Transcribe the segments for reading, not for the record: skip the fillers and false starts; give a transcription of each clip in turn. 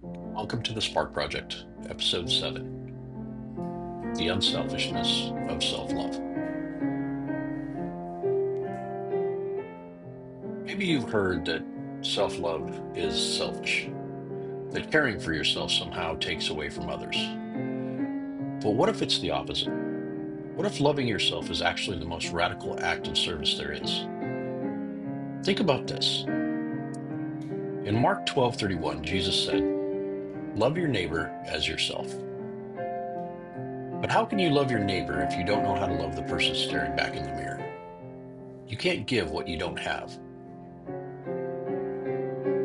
Welcome to the Spark Project, Episode 7, The Unselfishness of Self-Love. Maybe you've heard that self-love is selfish, that caring for yourself somehow takes away from others. But what if it's the opposite? What if loving yourself is actually the most radical act of service there is? Think about this. In Mark 12:31, Jesus said, "Love your neighbor as yourself." But how can you love your neighbor if you don't know how to love the person staring back in the mirror? You can't give what you don't have.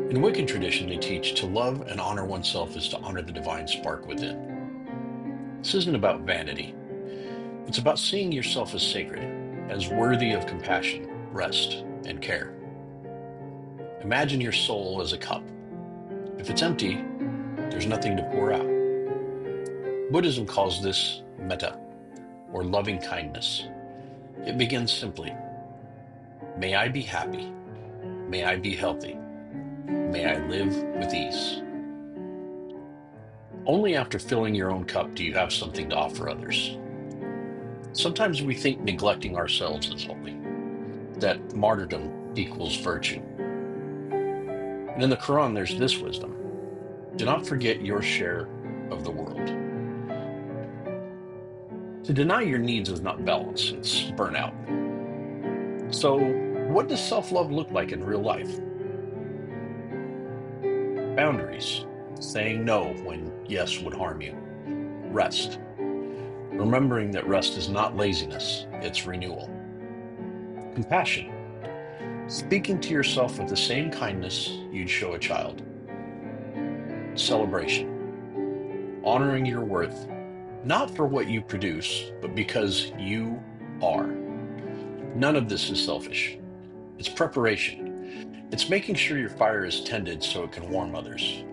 In Wiccan tradition, they teach to love and honor oneself is to honor the divine spark within. This isn't about vanity. It's about seeing yourself as sacred, as worthy of compassion, rest, and care. Imagine your soul as a cup. If it's empty, there's nothing to pour out. Buddhism calls this metta, or loving kindness. It begins simply. May I be happy. May I be healthy. May I live with ease. Only after filling your own cup do you have something to offer others. Sometimes we think neglecting ourselves is holy, that martyrdom equals virtue. And in the Quran, there's this wisdom. Do not forget your share of the world. To deny your needs is not balance, it's burnout. So, what does self-love look like in real life? Boundaries. Saying no when yes would harm you. Rest. Remembering that rest is not laziness, it's renewal. Compassion. Speaking to yourself with the same kindness you'd show a child. Celebration. Honoring your worth, not for what you produce, but because you are. None of this is selfish. It's preparation. It's making sure your fire is tended so it can warm others.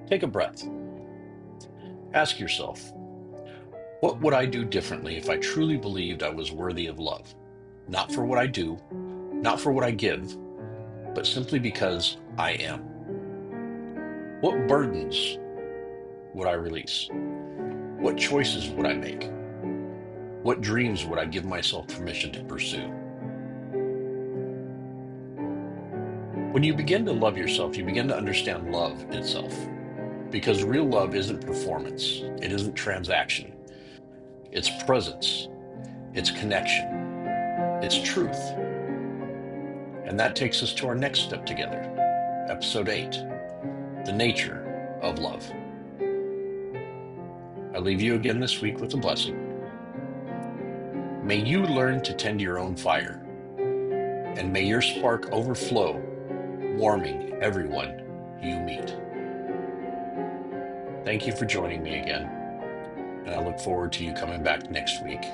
Take a breath. Ask yourself, what would I do differently if I truly believed I was worthy of love? Not for what I do, not for what I give, but simply because I am. What burdens would I release? What choices would I make? What dreams would I give myself permission to pursue? When you begin to love yourself, you begin to understand love itself. Because real love isn't performance, it isn't transaction. It's presence, it's connection, it's truth. And that takes us to our next step together, Episode 8, The Nature of Love. I leave you again this week with a blessing. May you learn to tend your own fire, and may your spark overflow, warming everyone you meet. Thank you for joining me again, and I look forward to you coming back next week.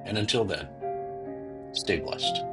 And until then, stay blessed.